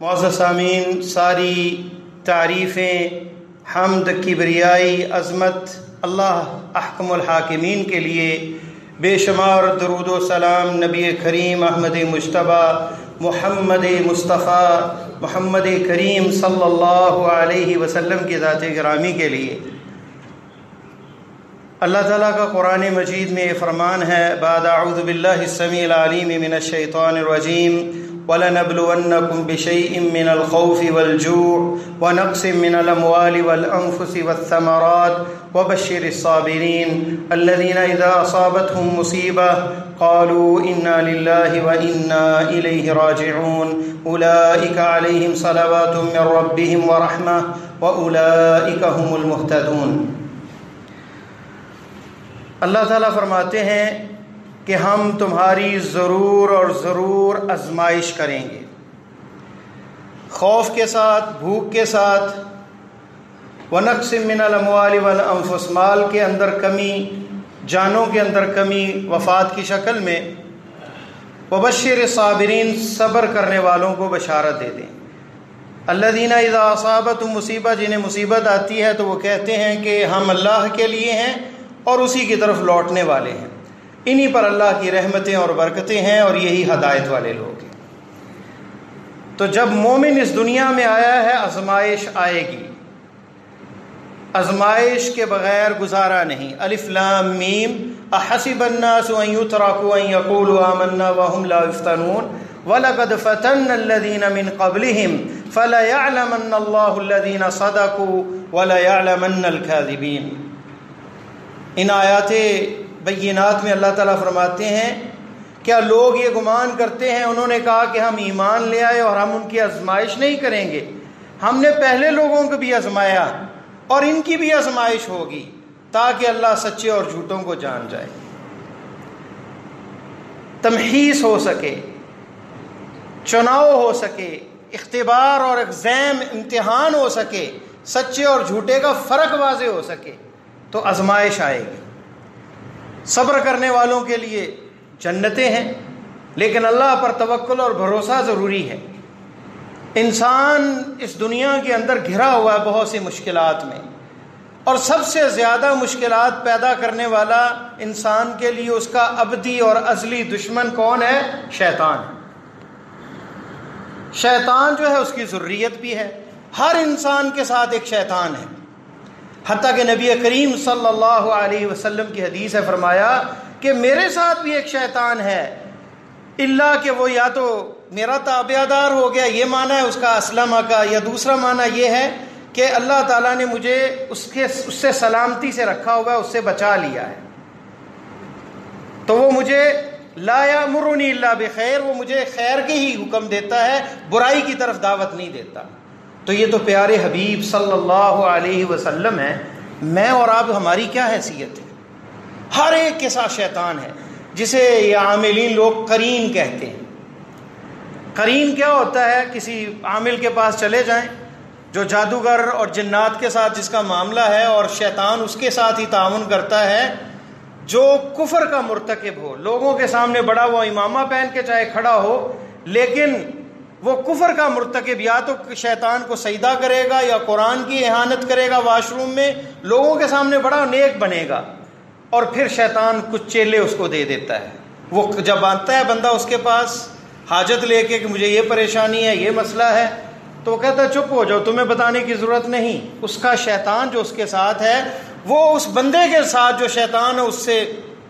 معزز سامعین، ساری تعریفیں، حمد، کبریائی، عظمت اللہ احکم الحاکمین کے لیے، بے شمار درود و سلام نبی کریم احمد مجتبی محمد مصطفیٰ محمد کریم صلی اللہ علیہ وسلم کی ذات گرامی کے لیے۔ اللہ تعالیٰ کا قرآن مجید میں یہ فرمان ہے، بعد اعوذ باللہ السمیع العلیم من الشیطان الرجیم، وَلَنَبْلُوَنَّكُمْ بِشَيْءٍ مِّنَ الْخَوْفِ وَالْجُوعِ وَنَقْصٍ مِّنَ الْأَمْوَالِ وَالْأَنفُسِ وَالثَّمَرَاتِ وَبَشِّرِ الصَّابِرِينَ الَّذِينَ إِذَا أَصَابَتْهُم مُّصِيبَةٌ قَالُوا إِنَّا لِلَّهِ وَإِنَّا إِلَيْهِ رَاجِعُونَ أُولَٰئِكَ عَلَيْهِمْ صَلَوَاتٌ مِّن رَّبِّهِمْ وَرَحْمَةٌ وَأُولَٰئِكَ هُمُ الْمُهْتَدُونَ۔ اللہ تعالیٰ فرماتے ہیں کہ ہم تمہاری ضرور اور ضرور آزمائش کریں گے، خوف کے ساتھ، بھوک کے ساتھ، وَنَقْصٍ مِّنَ الْأَمْوَالِ وَالْأَنفُسِ، مال کے اندر کمی، جانوں کے اندر کمی وفات کی شکل میں، وَبَشِّرِ الصَّابِرِينَ، صبر کرنے والوں کو بشارت دے دیں۔ الَّذِينَ إِذَا أَصَابَتْهُم مصیبہ، جنہیں مصیبت آتی ہے تو وہ کہتے ہیں کہ ہم اللہ کے لیے ہیں اور اسی کی طرف لوٹنے والے ہیں، انہی پر اللہ کی رحمتیں اور برکتیں ہیں اور یہی ہدایت والے لوگ ہیں۔ تو جب مومن اس دنیا میں آیا ہے، آزمائش آئے گی، آزمائش کے بغیر گزارا نہیں۔ الف لام میم، احسب الناس ان یترکوا ان یقولوا آمنا وهم لا یفتنون وَلَقَدْ فَتَنَّ الَّذِينَ مِن قَبْلِهِمْ فَلَيَعْلَمَنَّ اللَّهُ الَّذِينَ صَدَقُوا وَلَيَعْلَمَنَّ الْكَاذِبِينَ۔ ان آیات بینات میں اللہ تعالیٰ فرماتے ہیں، کیا لوگ یہ گمان کرتے ہیں، انہوں نے کہا کہ ہم ایمان لے آئے اور ہم ان کی آزمائش نہیں کریں گے؟ ہم نے پہلے لوگوں کو بھی آزمایا اور ان کی بھی آزمائش ہوگی، تاکہ اللہ سچے اور جھوٹوں کو جان جائے، تمحیص ہو سکے، چناؤ ہو سکے، اختبار اور ایگزام، امتحان ہو سکے، سچے اور جھوٹے کا فرق واضح ہو سکے، تو آزمائش آئے گی۔ صبر کرنے والوں کے لیے جنتیں ہیں، لیکن اللہ پر توکل اور بھروسہ ضروری ہے۔ انسان اس دنیا کے اندر گھرا ہوا ہے بہت سی مشکلات میں، اور سب سے زیادہ مشکلات پیدا کرنے والا انسان کے لیے اس کا ابدی اور ازلی دشمن کون ہے؟ شیطان۔ شیطان جو ہے اس کی ذریت بھی ہے، ہر انسان کے ساتھ ایک شیطان ہے، حتیٰ کہ نبی کریم صلی اللہ علیہ وسلم کی حدیث ہے، فرمایا کہ میرے ساتھ بھی ایک شیطان ہے، اللہ کہ وہ یا تو میرا تابع دار ہو گیا، یہ معنی ہے اس کا اسلم کا، یا دوسرا معنی یہ ہے کہ اللہ تعالیٰ نے مجھے اس سے سلامتی سے رکھا ہوا ہے، اس سے بچا لیا ہے، تو وہ مجھے لا یامرنی الا بخیر، وہ مجھے خیر کے ہی حکم دیتا ہے، برائی کی طرف دعوت نہیں دیتا۔ تو یہ تو پیارے حبیب صلی اللہ علیہ وسلم ہے، میں اور آپ ہماری کیا حیثیت ہے؟ ہر ایک کے ساتھ شیطان ہے، جسے یہ عاملین لوگ قرین کہتے ہیں۔ قرین کیا ہوتا ہے؟ کسی عامل کے پاس چلے جائیں جو جادوگر اور جنات کے ساتھ جس کا معاملہ ہے، اور شیطان اس کے ساتھ ہی تعاون کرتا ہے، جو کفر کا مرتکب ہو، لوگوں کے سامنے بڑا وہ امامہ پہن کے چاہے کھڑا ہو، لیکن وہ کفر کا مرتکب یا تو شیطان کو سجدہ کرے گا یا قرآن کی اہانت کرے گا واش روم میں، لوگوں کے سامنے بڑا نیک بنے گا، اور پھر شیطان کچھ چیلے اس کو دے دیتا ہے۔ وہ جب آتا ہے بندہ اس کے پاس حاجت لے کے کہ مجھے یہ پریشانی ہے، یہ مسئلہ ہے، تو وہ کہتا ہے چپ ہو جاؤ، تمہیں بتانے کی ضرورت نہیں۔ اس کا شیطان جو اس کے ساتھ ہے، وہ اس بندے کے ساتھ جو شیطان ہے اس سے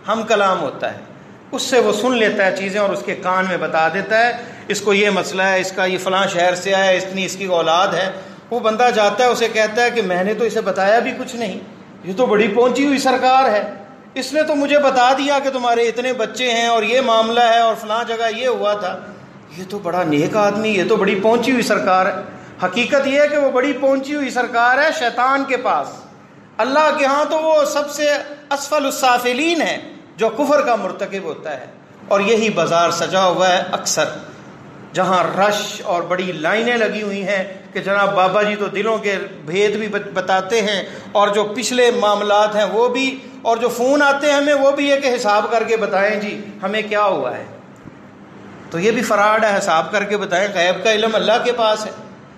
ہم کلام ہوتا ہے، اس سے وہ سن لیتا ہے چیزیں اور اس کے کان میں بتا دیتا ہے، اس کو یہ مسئلہ ہے، اس کا یہ فلاں شہر سے آیا، اتنی اس کی اولاد ہے۔ وہ بندہ جاتا ہے، اسے کہتا ہے کہ میں نے تو اسے بتایا بھی کچھ نہیں، یہ تو بڑی پہنچی ہوئی سرکار ہے، اس نے تو مجھے بتا دیا کہ تمہارے اتنے بچے ہیں اور یہ معاملہ ہے اور فلاں جگہ یہ ہوا تھا، یہ تو بڑا نیک آدمی، یہ تو بڑی پہنچی ہوئی سرکار ہے۔ حقیقت یہ ہے کہ وہ بڑی پہنچی ہوئی سرکار ہے شیطان کے پاس، اللہ کے ہاں تو وہ سب سے اسفل السافلین ہے جو کفر کا مرتکب ہوتا ہے۔ اور یہی بازار سجا ہوا ہے اکثر، جہاں رش اور بڑی لائنیں لگی ہوئی ہیں کہ جناب بابا جی تو دلوں کے بھید بھی بتاتے ہیں، اور جو پچھلے معاملات ہیں وہ بھی، اور جو فون آتے ہیں ہمیں وہ بھی یہ کہ حساب کر کے بتائیں جی ہمیں کیا ہوا ہے۔ تو یہ بھی فراڈ ہے. حساب کر کے بتائیں. غیب کا علم اللہ کے پاس ہے.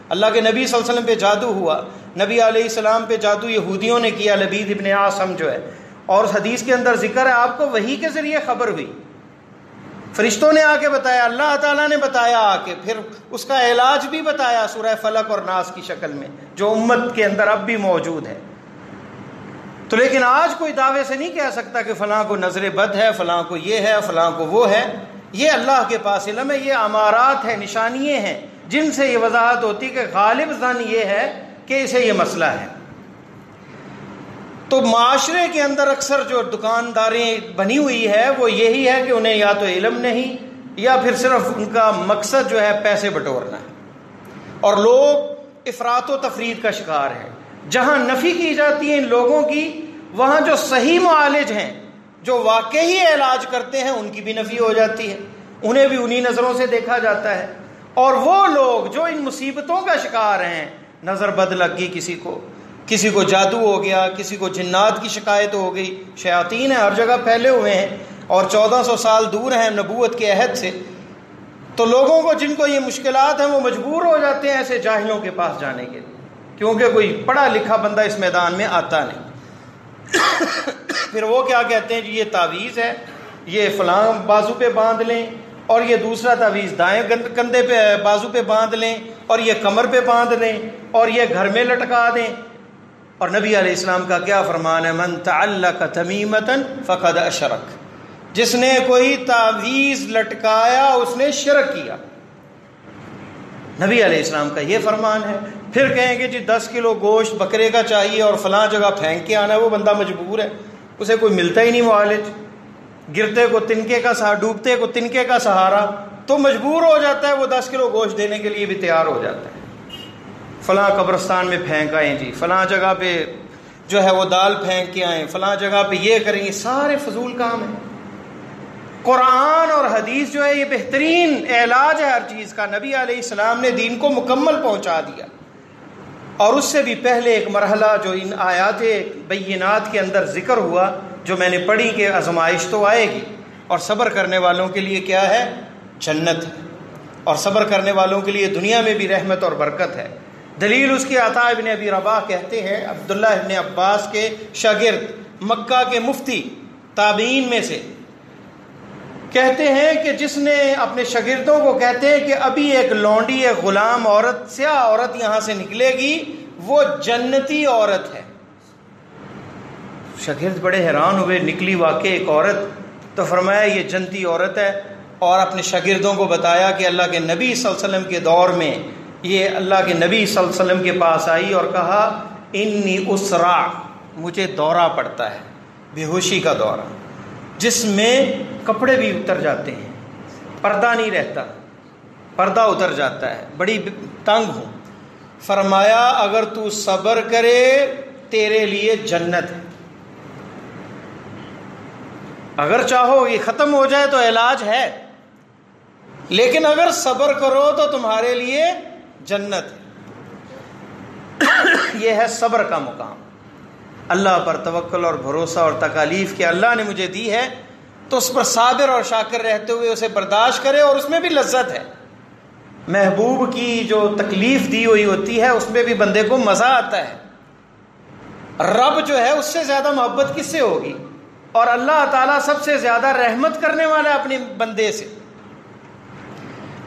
اللہ کے نبی صلی اللہ علیہ وسلم پہ جادو ہوا, نبی علیہ السلام پہ جادو یہودیوں نے کیا, لبید ابن عاصم جو ہے, اور اس حدیث کے اندر ذکر ہے آپ کو وحی کے ذریعے خبر ہوئی, فرشتوں نے آ کے بتایا, اللہ تعالیٰ نے بتایا آ کے, پھر اس کا علاج بھی بتایا سورہ فلق اور ناس کی شکل میں, جو امت کے اندر اب بھی موجود ہے. تو لیکن آج کوئی دعوے سے نہیں کہہ سکتا کہ فلاں کو نظر بد ہے, فلاں کو یہ ہے, فلاں کو وہ ہے. یہ اللہ کے پاس علم ہے, یہ امارات ہیں, نشانیے ہیں جن سے یہ وضاحت ہوتی کہ غالب ظن یہ ہے کہ اسے یہ مسئلہ ہے. تو معاشرے کے اندر اکثر جو دکانداریں بنی ہوئی ہے وہ یہی ہے کہ انہیں یا تو علم نہیں یا پھر صرف ان کا مقصد جو ہے پیسے بٹورنا ہے, اور لوگ افراط و تفرید کا شکار ہیں. جہاں نفی کی جاتی ہے ان لوگوں کی, وہاں جو صحیح معالج ہیں, جو واقعی علاج کرتے ہیں, ان کی بھی نفی ہو جاتی ہے, انہیں بھی انہی نظروں سے دیکھا جاتا ہے. اور وہ لوگ جو ان مصیبتوں کا شکار ہیں, نظر بد لگ گئی کسی کو جادو ہو گیا, کسی کو جنات کی شکایت ہو گئی, شیاطین ہیں ہر جگہ پھیلے ہوئے ہیں اور 1400 سال دور ہیں نبوت کے عہد سے, تو لوگوں کو جن کو یہ مشکلات ہیں وہ مجبور ہو جاتے ہیں ایسے جاہلوں کے پاس جانے کے لیے, کیونکہ کوئی پڑھا لکھا بندہ اس میدان میں آتا نہیں. پھر وہ کیا کہتے ہیں جی یہ تعویذ ہے, یہ فلاں بازو پہ باندھ لیں, اور یہ دوسرا تعویذ دائیں کندھے پہ بازو پہ باندھ لیں, اور یہ کمر پہ باندھ لیں, اور یہ گھر میں لٹکا دیں. اور نبی علیہ السلام کا کیا فرمان ہے, من تعلق تمیمۃ فقد اشرک, جس نے کوئی تعویذ لٹکایا اس نے شرک کیا. نبی علیہ السلام کا یہ فرمان ہے. پھر کہیں گے جی 10 کلو گوشت بکرے کا چاہیے اور فلاں جگہ پھینک کے آنا ہے, وہ بندہ مجبور ہے, اسے کوئی ملتا ہی نہیں معالج, گرتے کو تنکے کا سہارا, ڈوبتے کو تنکے کا سہارا, تو مجبور ہو جاتا ہے, وہ 10 کلو گوشت دینے کے لیے بھی تیار ہو جاتا ہے. فلاں قبرستان میں پھینک آئیں جی, فلاں جگہ پہ جو ہے وہ دال پھینک کے آئیں, فلاں جگہ پہ یہ کریں, یہ سارے فضول کام ہیں. قرآن اور حدیث جو ہے یہ بہترین علاج ہے ہر چیز کا. نبی علیہ السلام نے دین کو مکمل پہنچا دیا, اور اس سے بھی پہلے ایک مرحلہ جو ان آیات بینات کے اندر ذکر ہوا, جو میں نے پڑھی کہ آزمائش تو آئے گی, اور صبر کرنے والوں کے لیے کیا ہے, جنت ہے, اور صبر کرنے والوں کے لیے دنیا میں بھی رحمت اور برکت ہے. دلیل اس کی عطا ابن ابی رباح کہتے ہیں, عبداللہ ابن عباس کے شاگرد, مکہ کے مفتی, تابعین میں سے, کہتے ہیں کہ جس نے اپنے شاگردوں کو کہتے ہیں کہ ابھی ایک لونڈی, ایک غلام عورت, سیاہ عورت یہاں سے نکلے گی, وہ جنتی عورت ہے. شاگرد بڑے حیران ہوئے, نکلی واقع ایک عورت, تو فرمایا یہ جنتی عورت ہے, اور اپنے شاگردوں کو بتایا کہ اللہ کے نبی صلی اللہ علیہ وسلم کے دور میں یہ اللہ کے نبی صلی اللہ علیہ وسلم کے پاس آئی اور کہا انی اسرع, مجھے دورہ پڑتا ہے, بے ہوشی کا دورہ, جس میں کپڑے بھی اتر جاتے ہیں, پردہ نہیں رہتا, پردہ اتر جاتا ہے, بڑی تنگ ہوں. فرمایا اگر تو صبر کرے تیرے لیے جنت ہے, اگر چاہو یہ ختم ہو جائے تو علاج ہے, لیکن اگر صبر کرو تو تمہارے لیے جنت ہے. یہ ہے صبر کا مقام. اللہ پر توکل اور بھروسہ اور تکالیف کہ اللہ نے مجھے دی ہے تو اس پر صابر اور شاکر رہتے ہوئے اسے برداشت کرے, اور اس میں بھی لذت ہے. محبوب کی جو تکلیف دی ہوئی ہوتی ہے اس میں بھی بندے کو مزہ آتا ہے. رب جو ہے اس سے زیادہ محبت کس سے ہوگی, اور اللہ تعالیٰ سب سے زیادہ رحمت کرنے والا اپنے بندے سے.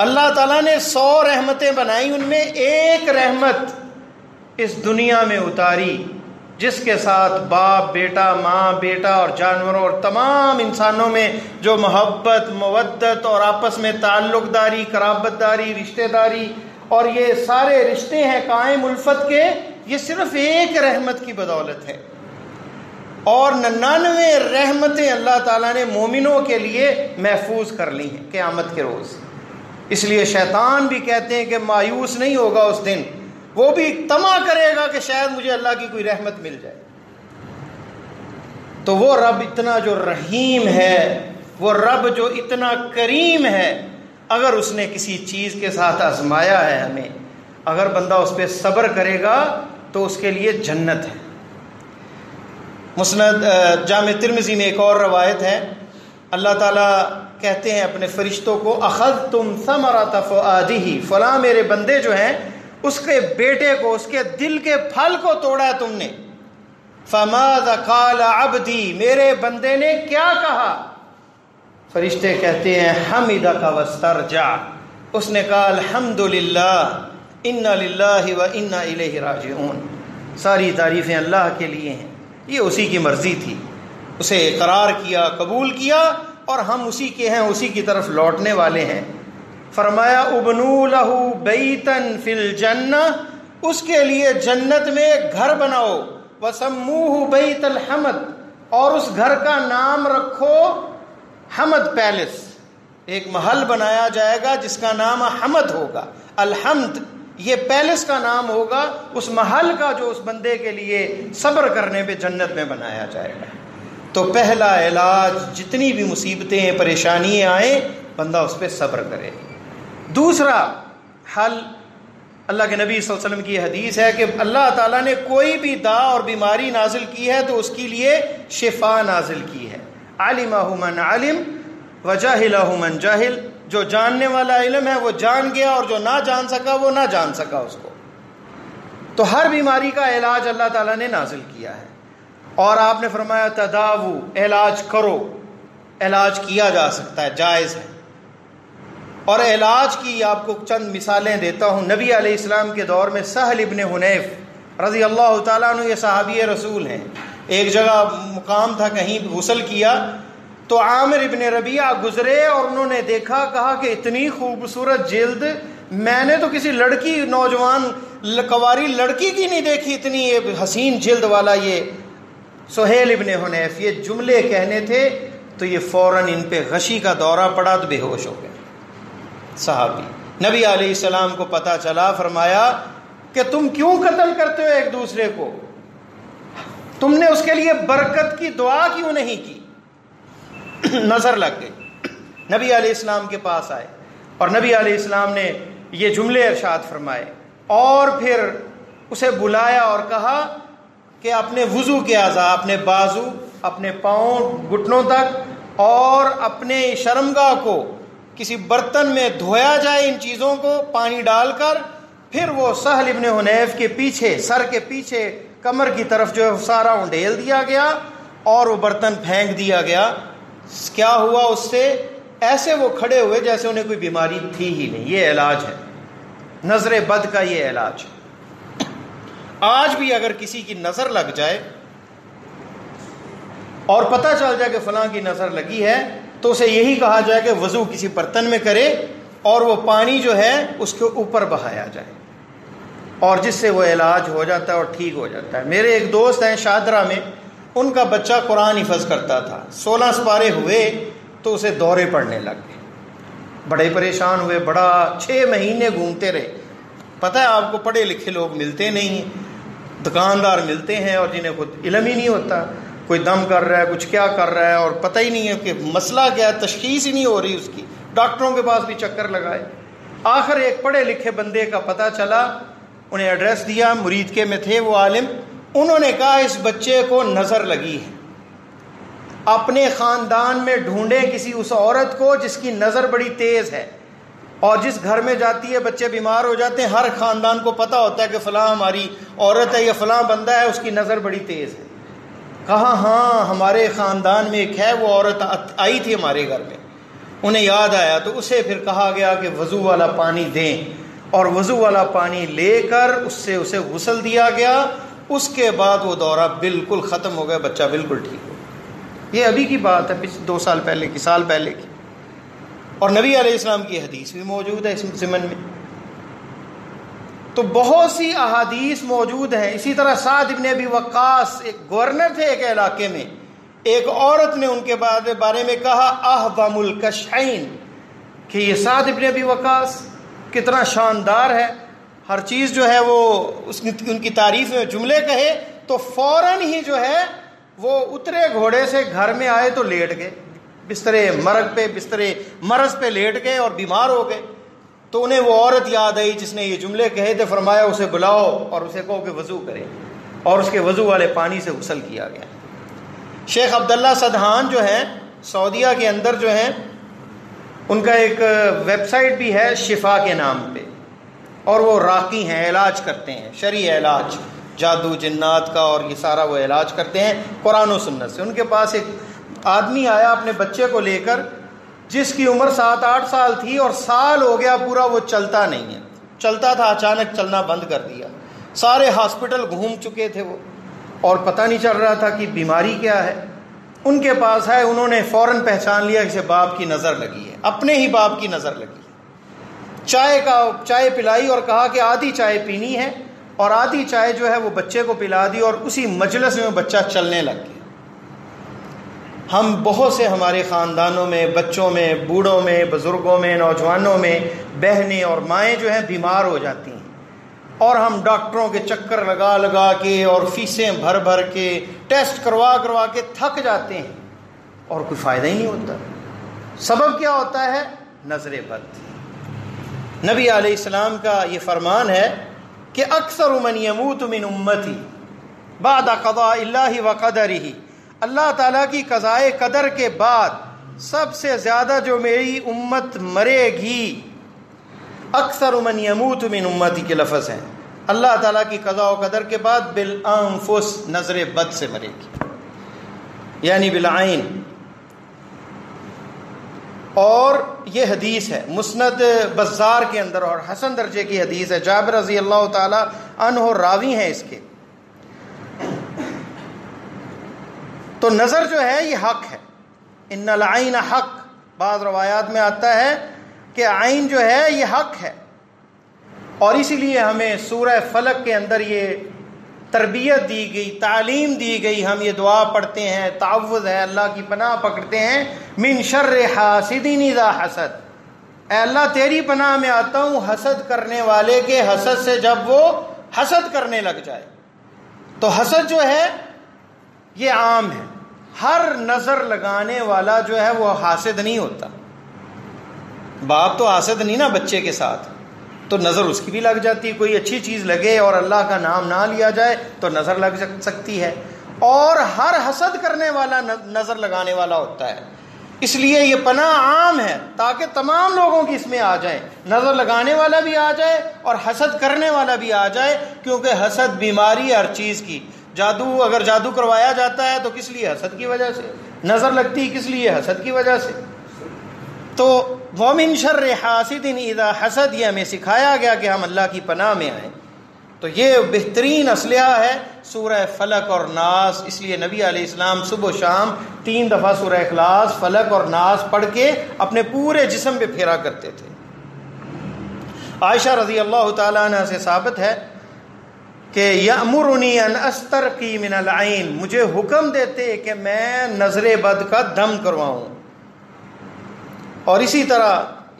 اللہ تعالیٰ نے 100 رحمتیں بنائی, ان میں ایک رحمت اس دنیا میں اتاری جس کے ساتھ باپ بیٹا, ماں بیٹا اور جانوروں اور تمام انسانوں میں جو محبت, مودت اور آپس میں تعلق داری, قرابت داری, رشتہ داری اور یہ سارے رشتے ہیں قائم الفت کے, یہ صرف ایک رحمت کی بدولت ہے. اور 99 رحمتیں اللہ تعالیٰ نے مومنوں کے لیے محفوظ کر لی ہیں قیامت کے روز. اس لیے شیطان بھی کہتے ہیں کہ مایوس نہیں ہوگا اس دن, وہ بھی طمع کرے گا کہ شاید مجھے اللہ کی کوئی رحمت مل جائے. تو وہ رب اتنا جو رحیم ہے, وہ رب جو اتنا کریم ہے, اگر اس نے کسی چیز کے ساتھ آزمایا ہے ہمیں, اگر بندہ اس پہ صبر کرے گا تو اس کے لیے جنت ہے. مسند جامع ترمذی میں ایک اور روایت ہے, اللہ تعالیٰ کہتے ہیں اپنے فرشتوں کو اخذتم ثمرۃ فؤادہ، فلاں میرے بندے جو ہیں اس کے بیٹے کو، اس کے دل کے پھل کو توڑا ہے تم نے. فماذا قال عبدی، میرے بندے نے کیا کہا؟ فرشتے کہتے ہیں حمدک واسترجع، اس نے کہا الحمدللہ انا للہ و انا الیہ راجعون، ساری تعریفیں اللہ کے لیے ہیں، یہ اسی کی مرضی تھی، اسے اقرار کیا، قبول کیا، اور ہم اسی کے ہیں، اسی کی طرف لوٹنے والے ہیں. فرمایا ابنوا لہ بیتا فی الجنہ، اس کے لیے جنت میں ایک گھر بناؤ، وسموہ بیت الحمد، اور اس گھر کا نام رکھو حمد پیلس، ایک محل بنایا جائے گا جس کا نام حمد ہوگا، الحمد یہ پیلس کا نام ہوگا اس محل کا جو اس بندے کے لیے صبر کرنے پہ جنت میں بنایا جائے گا. تو پہلا علاج، جتنی بھی مصیبتیں پریشانیاں آئیں بندہ اس پہ صبر کرے. دوسرا حل، اللہ کے نبی صلی اللہ علیہ وسلم کی حدیث ہے کہ اللہ تعالیٰ نے کوئی بھی داء اور بیماری نازل کی ہے تو اس کے لیے شفا نازل کی ہے. علمہ من علم وجاہلہ من جاہل، جو جاننے والا علم ہے وہ جان گیا، اور جو نہ جان سکا وہ نہ جان سکا اس کو. تو ہر بیماری کا علاج اللہ تعالیٰ نے نازل کیا ہے، اور آپ نے فرمایا تداوو، علاج کرو، علاج کیا جا سکتا ہے، جائز ہے. اور علاج کی آپ کو چند مثالیں دیتا ہوں. نبی علیہ السلام کے دور میں سہل ابن حنیف رضی اللہ تعالیٰ عنہ، یہ صحابی رسول ہیں، ایک جگہ مقام تھا، کہیں غسل کیا تو عامر ابن ربیعہ گزرے اور انہوں نے دیکھا، کہا کہ اتنی خوبصورت جلد میں نے تو کسی لڑکی، نوجوان کنواری لڑکی کی نہیں دیکھی، اتنی حسین جلد والا یہ سہیل ابن حنیف. یہ جملے کہنے تھے تو یہ فوراً ان پہ غشی کا دورہ پڑا تو بے ہوش ہو گئے صحابی. نبی علیہ السلام کو پتہ چلا، فرمایا کہ تم کیوں قتل کرتے ہو ایک دوسرے کو؟ تم نے اس کے لیے برکت کی دعا کیوں نہیں کی؟ نظر لگ گئی. نبی علیہ السلام کے پاس آئے اور نبی علیہ السلام نے یہ جملے ارشاد فرمائے، اور پھر اسے بلایا اور کہا کہ اپنے وضو کے اعضاء، اپنے بازو، اپنے پاؤں، گھٹنوں تک اور اپنے شرمگاہ کو کسی برتن میں دھویا جائے، ان چیزوں کو پانی ڈال کر. پھر وہ سہل ابن حنیف کے پیچھے، سر کے پیچھے کمر کی طرف جو ہے سارا انڈیل دیا گیا اور وہ برتن پھینک دیا گیا. کیا ہوا اس سے؟ ایسے وہ کھڑے ہوئے جیسے انہیں کوئی بیماری تھی ہی نہیں. یہ علاج ہے، نظر بد کا یہ علاج. آج بھی اگر کسی کی نظر لگ جائے اور پتہ چل جائے کہ فلاں کی نظر لگی ہے تو اسے یہی کہا جائے کہ وضو کسی برتن میں کرے اور وہ پانی جو ہے اس کے اوپر بہایا جائے، اور جس سے وہ علاج ہو جاتا ہے اور ٹھیک ہو جاتا ہے. میرے ایک دوست ہیں شادرہ میں، ان کا بچہ قرآن حفظ کرتا تھا، 16 سپارے ہوئے تو اسے دورے پڑنے لگ گئے. بڑے پریشان ہوئے، بڑا 6 مہینے گھومتے رہے. پتہ ہے آپ کو پڑھے لکھے لوگ ملتے نہیں ہیں، دکاندار ملتے ہیں اور جنہیں خود علم ہی نہیں ہوتا، کوئی دم کر رہا ہے، کچھ کیا کر رہا ہے، اور پتہ ہی نہیں ہے کہ مسئلہ کیا ہے، تشخیص ہی نہیں ہو رہی اس کی. ڈاکٹروں کے پاس بھی چکر لگائے. آخر ایک پڑھے لکھے بندے کا پتہ چلا، انہیں ایڈریس دیا، مرید کے میں تھے وہ عالم. انہوں نے کہا اس بچے کو نظر لگی ہے، اپنے خاندان میں ڈھونڈیں کسی اس عورت کو جس کی نظر بڑی تیز ہے، اور جس گھر میں جاتی ہے بچے بیمار ہو جاتے ہیں، ہر خاندان کو پتہ ہوتا ہے کہ فلاں ہماری عورت ہے یا فلاں بندہ ہے، اس کی نظر بڑی تیز ہے. کہا ہاں ہمارے خاندان میں ایک ہے، وہ عورت آئی تھی ہمارے گھر میں. انہیں یاد آیا تو اسے پھر کہا گیا کہ وضو والا پانی دیں، اور وضو والا پانی لے کر اس سے اسے غسل دیا گیا. اس کے بعد وہ دورہ بالکل ختم ہو گیا، بچہ بالکل ٹھیک ہو. یہ ابھی کی بات ہے، 2 سال پہلے کی، سال پہلے کی. اور نبی علیہ السلام کی حدیث بھی موجود ہے اس ضمن میں. تو بہت سی احادیث موجود ہیں. اسی طرح سعد ابن ابی وقاص ایک گورنر تھے ایک علاقے میں، ایک عورت نے ان کے بارے میں کہا اہبم الکشعین، کہ یہ سعد ابن ابی وقاص کتنا شاندار ہے، ہر چیز جو ہے وہ ان کی تعریف میں جملے کہے تو فوراً ہی جو ہے وہ اترے گھوڑے سے، گھر میں آئے تو لیٹ گئے، بسترے مرض پہ لیٹ گئے اور بیمار ہو گئے. تو انہیں وہ عورت یاد آئی جس نے یہ جملے کہے تھے. فرمایا اسے بلاؤ اور اسے کہو کہ وضو کرے، اور اس کے وضو والے پانی سے غسل کیا گیا. شیخ عبداللہ سدحان جو ہیں سعودیہ کے اندر جو ہیں، ان کا ایک ویب سائٹ بھی ہے شفا کے نام پہ، اور وہ راقی ہیں، علاج کرتے ہیں، شرعی علاج، جادو جنات کا، اور یہ سارا وہ علاج کرتے ہیں قرآن و سنت سے۔ ان کے پاس ایک آدمی آیا اپنے بچے کو لے کر، جس کی عمر 7-8 سال تھی، اور سال ہو گیا پورا وہ چلتا نہیں ہے، چلتا تھا اچانک چلنا بند کر دیا، سارے ہاسپٹل گھوم چکے تھے وہ، اور پتہ نہیں چل رہا تھا کہ بیماری کیا ہے۔ ان کے پاس ہے، انہوں نے فوراً پہچان لیا کہ اسے باپ کی نظر لگی ہے، اپنے ہی باپ کی نظر لگی ہے۔ چائے پلائی اور کہا کہ آدھی چائے پینی ہے، اور آدھی چائے جو ہے وہ بچے کو پلا دی، اور اسی مجلس میں بچہ چلنے لگ گیا۔ ہم بہت سے ہمارے خاندانوں میں، بچوں میں، بوڑھوں میں، بزرگوں میں، نوجوانوں میں بہنیں اور مائیں جو ہیں بیمار ہو جاتی ہیں، اور ہم ڈاکٹروں کے چکر لگا لگا کے اور فیسیں بھر بھر کے ٹیسٹ کروا کروا کے تھک جاتے ہیں، اور کوئی فائدہ ہی نہیں ہوتا۔ سبب کیا ہوتا ہے؟ نظر بد۔ نبی علیہ السلام کا یہ فرمان ہے کہ اکثر من یموت من امتی بعد قضاء اللہ و قدرہ، اللہ تعالیٰ کی قضائے قدر کے بعد سب سے زیادہ جو میری امت مرے گی، اکثر من یموت من امتی کے لفظ ہیں، اللہ تعالیٰ کی قضاء و قدر کے بعد بالانفس، نظر بد سے مرے گی، یعنی بالعین۔ اور یہ حدیث ہے مسند بزار کے اندر، اور حسن درجے کی حدیث ہے، جابر رضی اللہ تعالی عنہ راوی ہیں اس کے۔ تو نظر جو ہے یہ حق ہے، ان العین حق، بعض روایات میں آتا ہے کہ عین جو ہے یہ حق ہے، اور اسی لیے ہمیں سورہ فلق کے اندر یہ تربیت دی گئی، تعلیم دی گئی، ہم یہ دعا پڑھتے ہیں، تعوذ ہے، اللہ کی پناہ پکڑتے ہیں، من شر حاسد اذا حسد، اے اللہ تیری پناہ میں آتا ہوں حسد کرنے والے کے حسد سے، جب وہ حسد کرنے لگ جائے۔ تو حسد جو ہے یہ عام ہے، ہر نظر لگانے والا جو ہے وہ حاسد نہیں ہوتا۔ باپ تو حاسد نہیں نا بچے کے ساتھ، تو نظر اس کی بھی لگ جاتی ہے، کوئی اچھی چیز لگے اور اللہ کا نام نہ لیا جائے تو نظر لگ سکتی ہے، اور ہر حسد کرنے والا نظر لگانے والا ہوتا ہے۔ اس لیے یہ پناہ عام ہے تاکہ تمام لوگوں کی اس میں آ جائیں، نظر لگانے والا بھی آ جائے اور حسد کرنے والا بھی آ جائے، کیونکہ حسد بیماری ہے ہر چیز کی۔ اگر جادو کروایا جاتا ہے تو کس لیے؟ حسد کی وجہ سے۔ نظر لگتی کس لیے؟ حسد کی وجہ سے۔ تو وَمِن شَرِّ حَاسِدٍ اِذَا حَسَد، یہ ہمیں سکھایا گیا کہ ہم اللہ کی پناہ میں آئیں۔ تو یہ بہترین اسلحہ ہے سورہ فلق اور ناس، اس لیے نبی علیہ السلام صبح و شام 3 دفعہ سورہ اخلاص، فلق اور ناس پڑھ کے اپنے پورے جسم پہ پھیرا کرتے تھے۔ عائشہ رضی اللہ تعالیٰ عنہ سے ثابت ہے کہ یأمرنی ان استرقی من العین، مجھے حکم دیتے کہ میں نظر بد کا دم کرواؤں۔ اور اسی طرح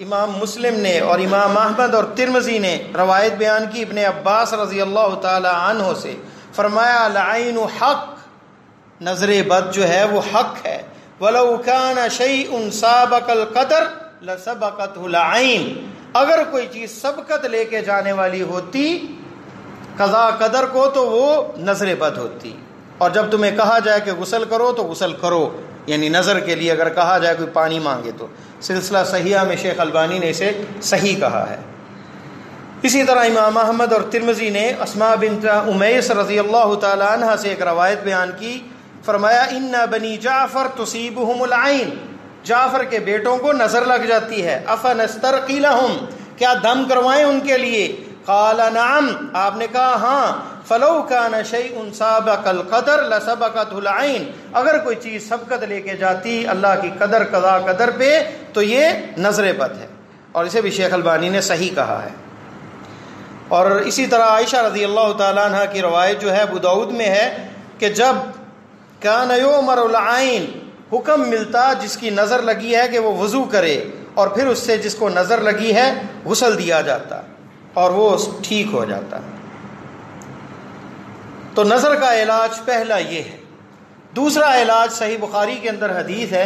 امام مسلم نے اور امام احمد اور ترمذی نے روایت بیان کی ابن عباس رضی اللہ تعالی عنہ سے، فرمایا العین حق، نظر بد جو ہے وہ حق ہے، ولو کان شیء سابق القدر لسبقته العین، اگر کوئی چیز سبقت لے کے جانے والی ہوتی قضاء قدر کو تو وہ نظر بد ہوتی۔ اور جب تمہیں کہا جائے کہ غسل کرو تو غسل کرو، یعنی نظر کے لیے اگر کہا جائے کوئی پانی مانگے تو۔ سلسلہ صحیحہ میں شیخ البانی نے اسے صحیح کہا ہے۔ اسی طرح امام احمد اور ترمذی نے اسماء بنت امیس رضی اللہ تعالی عنہ سے ایک روایت بیان کی، فرمایا ان بنی جعفر تصیبہم العین، جعفر کے بیٹوں کو نظر لگ جاتی ہے، افنسترقی لہم، کیا دم کروائیں ان کے لیے؟ قال نعم، آپ نے کہا ہاں، فلو کان شیء سابق القدر لسبقته العین، اگر کوئی چیز سبقت لے کے جاتی اللہ کی قدر قضاء قدر پہ تو یہ نظر بد ہے، اور اسے بھی شیخ البانی نے صحیح کہا ہے۔ اور اسی طرح عائشہ رضی اللہ تعالیٰ عنہ کی روایت جو ہے ابو داؤد میں ہے کہ جب کان یؤمر العین، حکم ملتا جس کی نظر لگی ہے کہ وہ وضو کرے، اور پھر اس سے جس کو نظر لگی ہے غسل دیا جاتا اور وہ ٹھیک ہو جاتا۔ تو نظر کا علاج پہلا یہ ہے۔ دوسرا علاج صحیح بخاری کے اندر حدیث ہے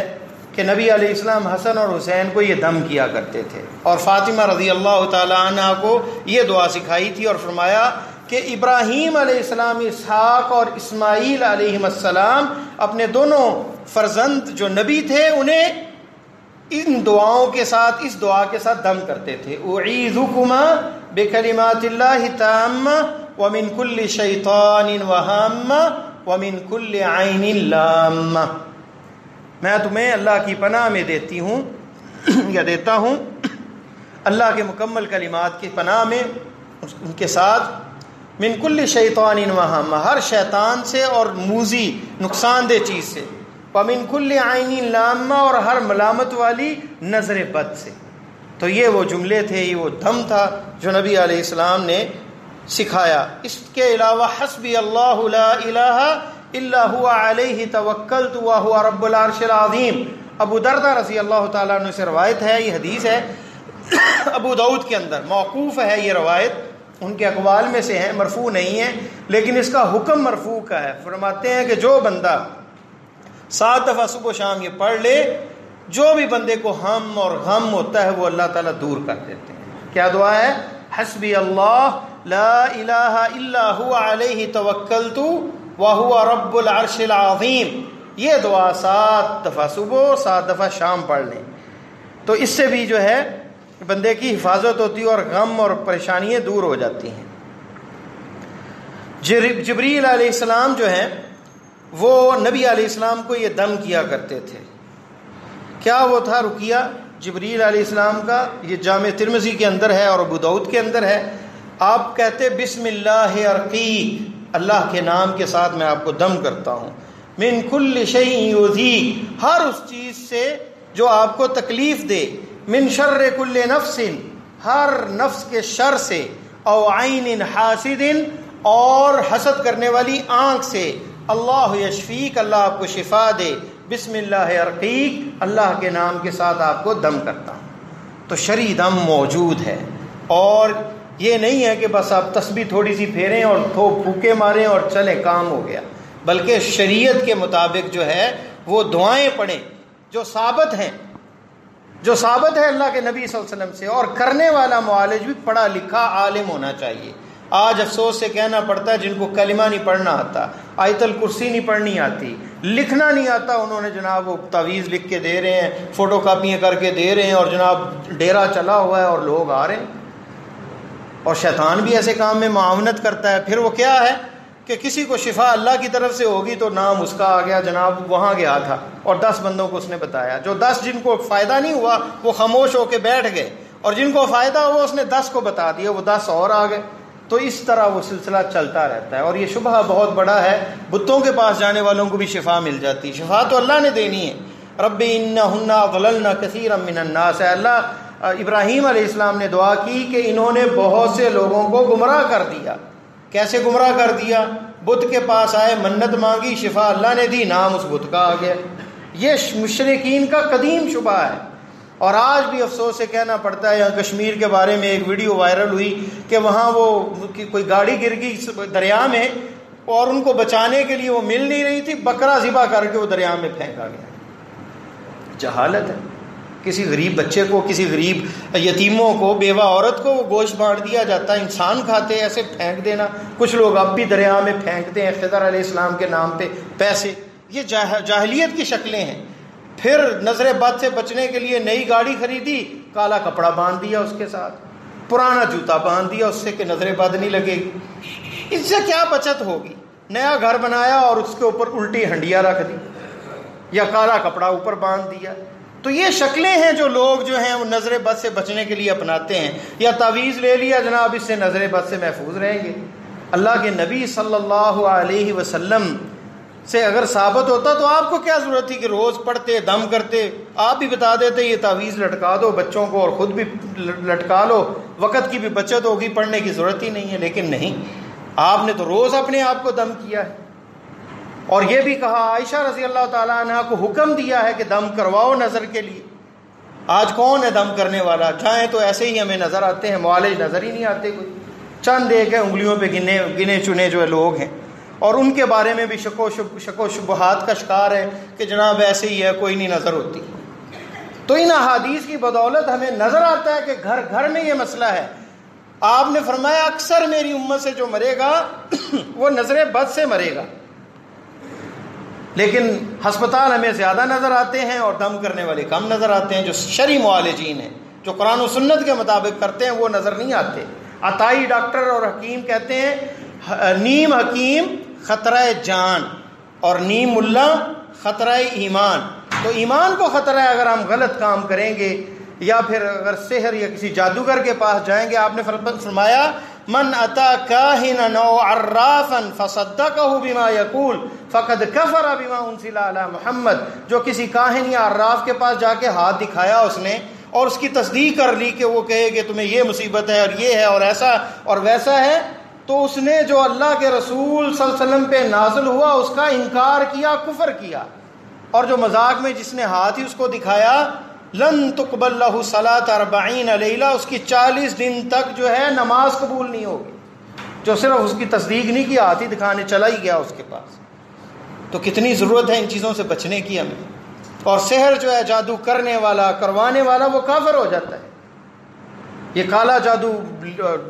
کہ نبی علیہ السلام حسن اور حسین کو یہ دم کیا کرتے تھے، اور فاطمہ رضی اللہ تعالی عنہ کو یہ دعا سکھائی تھی، اور فرمایا کہ ابراہیم علیہ السلام، اسحاق اور اسماعیل علیہ السلام اپنے دونوں فرزند جو نبی تھے انہیں ان دعاؤں کے ساتھ، اس دعا کے ساتھ دم کرتے تھے، اعیذکما بکلمات اللہ التامہ ومن کل شیطان وہامہ ومن کل عین لامہ، میں تمہیں اللہ کی پناہ میں دیتی ہوں یا دیتا ہوں، اللہ کے مکمل کلمات کی پناہ میں، ان کے ساتھ، من کل شیطان وہامہ، ہر شیطان سے اور موذی نقصان دہ چیز سے، ومن کل عین لامہ، اور ہر ملامت والی نظر بد سے۔ تو یہ وہ جملے تھے، یہ وہ دم تھا جو نبی علیہ السلام نے سکھایا۔ اس کے علاوہ حسبی اللہ لا الہ الا هو علیہ توکلت وہو رب العرش العظیم، ابو دردہ رضی اللہ تعالیٰ عنہ سے روایت ہے، یہ حدیث ہے ابو داؤد کے اندر، موقوف ہے یہ روایت، ان کے اقوال میں سے ہے، مرفوع نہیں ہے، لیکن اس کا حکم مرفوع کا ہے۔ فرماتے ہیں کہ جو بندہ 7 دفعہ صبح و شام یہ پڑھ لے، جو بھی بندے کو ہم اور غم ہوتا ہے وہ اللہ تعالیٰ دور کر دیتے ہیں۔ کیا دعا ہے؟ حسبی اللہ لا الہ الا هو علیہ توکلت وہو رب العرش العظیم، یہ دعا 7 دفعہ صبح 7 دفعہ شام پڑھ لیں، تو اس سے بھی جو ہے بندے کی حفاظت ہوتی ہے اور غم اور پریشانیاں دور ہو جاتی ہیں۔ جبریل علیہ السلام جو ہیں وہ نبی علیہ السلام کو یہ دم کیا کرتے تھے۔ کیا وہ تھا رقیہ جبریل علیہ السلام کا؟ یہ جامع ترمذی کے اندر ہے اور ابو داؤد کے اندر ہے۔ آپ کہتے بسم اللہ ارقیک، اللہ کے نام کے ساتھ میں آپ کو دم کرتا ہوں، من کل شیء یؤذیک، ہر اس چیز سے جو آپ کو تکلیف دے، من شر کل نفس، ہر نفس کے شر سے، او عین حاسد، اور حسد کرنے والی آنکھ سے، اللہ یشفیک، اللہ آپ کو شفا دے، بسم اللہ ارقیک، اللہ کے نام کے ساتھ آپ کو دم کرتا ہوں۔ تو شرعی دم موجود ہے، اور یہ نہیں ہے کہ بس آپ تسبیح تھوڑی سی پھیریں اور پھوکے ماریں اور چلیں کام ہو گیا، بلکہ شریعت کے مطابق جو ہے وہ دعائیں پڑھیں جو ثابت ہیں، جو ثابت ہے اللہ کے نبی صلی اللہ علیہ وسلم سے، اور کرنے والا معالج بھی پڑھا لکھا عالم ہونا چاہیے۔ آج افسوس سے کہنا پڑتا ہے جن کو کلمہ نہیں پڑھنا آتا، آیت الکرسی نہیں پڑھنی آتی، لکھنا نہیں آتا، انہوں نے جناب وہ تعویذ لکھ کے دے رہے ہیں، فوٹو کاپیاں کر کے دے رہے ہیں، اور جناب ڈیرا چلا ہوا ہے اور لوگ آ رہے ہیں، اور شیطان بھی ایسے کام میں معاونت کرتا ہے۔ پھر وہ کیا ہے کہ کسی کو شفا اللہ کی طرف سے ہوگی تو نام اس کا آ گیا، جناب وہاں گیا تھا اور 10 بندوں کو اس نے بتایا، جو 10 جن کو فائدہ نہیں ہوا وہ خاموش ہو کے بیٹھ گئے، اور جن کو فائدہ ہوا اس نے 10 کو بتا دیا، وہ 10 اور آ گئے۔ تو اس طرح وہ سلسلہ چلتا رہتا ہے، اور یہ شبہ بہت بڑا ہے، بتوں کے پاس جانے والوں کو بھی شفا مل جاتی، شفا تو اللہ نے دینی ہے۔ رب انہن اضللن کثیرا من الناس، اللہ ابراہیم علیہ السلام نے دعا کی کہ انہوں نے بہت سے لوگوں کو گمراہ کر دیا۔ کیسے گمراہ کر دیا؟ بت کے پاس آئے، منت مانگی، شفا اللہ نے دی، نام اس بت کا آ گیا۔ یہ مشرکین کا قدیم شبہ ہے، اور آج بھی افسوس سے کہنا پڑتا ہے۔ یہاں کشمیر کے بارے میں ایک ویڈیو وائرل ہوئی کہ وہاں وہ کوئی گاڑی گر گئی دریا میں، اور ان کو بچانے کے لیے وہ مل نہیں رہی تھی، بکرا ذبح کر کے وہ دریا میں پھینکا گیا۔ جہالت ہے، کسی غریب بچے کو، کسی غریب یتیموں کو، بیوہ عورت کو وہ گوشت بانٹ دیا جاتا ہے، انسان کھاتے ہیں، ایسے پھینک دینا۔ کچھ لوگ اب بھی دریا میں پھینکتے ہیں خضر علیہ السلام کے نام پہ پیسے۔ یہ جاہلیت کی شکلیں ہیں۔ پھر نظر بد سے بچنے کے لیے نئی گاڑی خریدی، کالا کپڑا باندھ دیا اس کے ساتھ، پرانا جوتا باندھ دیا اس سے کہ نظر بد نہیں لگے گی۔ اس سے کیا بچت ہوگی؟ نیا گھر بنایا اور اس کے اوپر الٹی ہنڈیاں رکھ دی، یا کالا کپڑا اوپر باندھ دیا۔ تو یہ شکلیں ہیں جو لوگ جو ہیں وہ نظر بد سے بچنے کے لیے اپناتے ہیں، یا تعویذ لے لیا جناب اس سے نظر بد سے محفوظ رہیں گے۔ اللہ کے نبی صلی اللہ علیہ وسلم سے اگر ثابت ہوتا تو آپ کو کیا ضرورت تھی کہ روز پڑھتے، دم کرتے؟ آپ بھی بتا دیتے یہ تعویذ لٹکا دو بچوں کو اور خود بھی لٹکا لو، وقت کی بھی بچت ہوگی، پڑھنے کی ضرورت ہی نہیں ہے۔ لیکن نہیں، آپ نے تو روز اپنے آپ کو دم کیا ہے، اور یہ بھی کہا، عائشہ رضی اللہ تعالیٰ عنہ کو حکم دیا ہے کہ دم کرواؤ نظر کے لیے۔ آج کون ہے دم کرنے والا؟ جائیں تو ایسے ہی ہمیں نظر آتے ہیں، معالج نظر ہی نہیں آتے، کوئی چند ایک ہے انگلیوں پہ گنے چنے جو لوگ ہیں، اور ان کے بارے میں بھی شک و شبہات کا شکار ہے کہ جناب ایسے ہی ہے، کوئی نہیں نظر ہوتی۔ تو ان احادیث کی بدولت ہمیں نظر آتا ہے کہ گھر گھر میں یہ مسئلہ ہے۔ آپ نے فرمایا اکثر میری امت سے جو مرے گا وہ نظر بد سے مرے گا، لیکن ہسپتال ہمیں زیادہ نظر آتے ہیں اور دم کرنے والے کم نظر آتے ہیں. جو شرعی معالجین ہیں، جو قرآن و سنت کے مطابق کرتے ہیں، وہ نظر نہیں آتے. عطائی ڈاکٹر اور حکیم کہتے ہیں نیم حکیم خطرہ جان اور نیم ملا خطرہ ایمان. تو ایمان کو خطرہ ہے اگر ہم غلط کام کریں گے یا پھر اگر سحر یا کسی جادوگر کے پاس جائیں گے. آپ نے فرمایا من اتا کاہنا او عرافا فصدقہ بما یقول فقد کفر بما انزل علی محمد. جو کسی کاہن یا عراف کے پاس جا کے ہاتھ دکھایا اس نے اور اس کی تصدیق کر لی کہ وہ کہے کہ تمہیں یہ مصیبت ہے اور یہ ہے اور ایسا اور ویسا ہے، تو اس نے جو اللہ کے رسول صلی اللہ علیہ وسلم پہ نازل ہوا اس کا انکار کیا، کفر کیا. اور جو مذاق میں جس نے ہاتھ ہی اس کو دکھایا، لن تقبل لہ صلاۃ 40 لیلہ، اس کی 40 دن تک جو ہے نماز قبول نہیں ہوگی. جو صرف اس کی تصدیق نہیں کی، ہاتھ ہی دکھانے چلا ہی گیا اس کے پاس. تو کتنی ضرورت ہے ان چیزوں سے بچنے کی ہمیں. اور سحر جو ہے جادو کرنے والا، کروانے والا، وہ کافر ہو جاتا ہے. یہ کالا جادو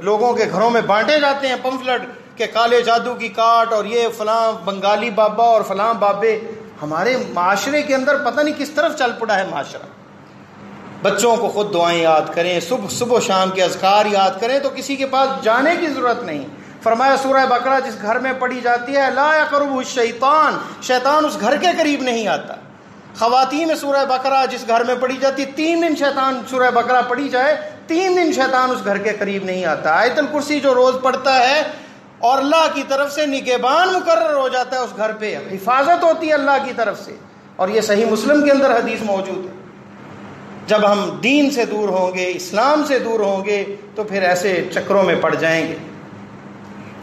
لوگوں کے گھروں میں بانٹے جاتے ہیں پمفلٹ کہ کالے جادو کی کاٹ اور یہ فلاں بنگالی بابا اور فلاں بابے. ہمارے معاشرے کے اندر پتہ نہیں کس طرف چل پڑا ہے معاشرہ. بچوں کو خود دعائیں یاد کریں، صبح و شام کے اذکار یاد کریں، تو کسی کے پاس جانے کی ضرورت نہیں. فرمایا سورہ بقرہ جس گھر میں پڑھی جاتی ہے لا یقربہ الشیطان، شیطان اس گھر کے قریب نہیں آتا. خواتین میں سورہ بقرہ جس گھر میں پڑھی جاتی 3 دن شیطان، سورہ بقرہ پڑھی جائے 3 دن شیطان اس گھر کے قریب نہیں آتا. آیت الکرسی جو روز پڑھتا ہے اور اللہ کی طرف سے نگہبان مقرر ہو جاتا ہے اس گھر پہ، حفاظت ہوتی ہے اللہ کی طرف سے. اور یہ صحیح مسلم کے اندر حدیث موجود ہے. جب ہم دین سے دور ہوں گے، اسلام سے دور ہوں گے، تو پھر ایسے چکروں میں پڑ جائیں گے.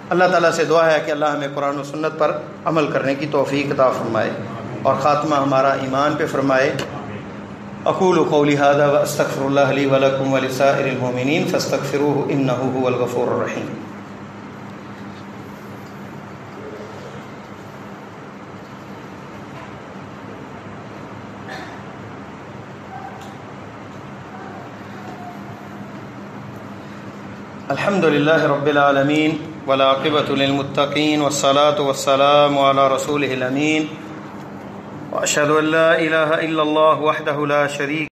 اللہ تعالیٰ سے دعا ہے کہ اللہ ہمیں قرآن و سنت پر عمل کرنے کی توفیق عطا فرمائے اور خاتمہ ہمارا ایمان پہ فرمائے. اقول قولی ھذا واستغفر اللہ لی ولکم ولسائر المؤمنین فاستغفروہ انہ ھو الغفور الرحیم. الحمد للہ رب العالمین والعاقبۃ للمتقین والصلاة والسلام علی رسولہ الامین واشہد ان لا الہ الا اللہ وحدہ لا شریک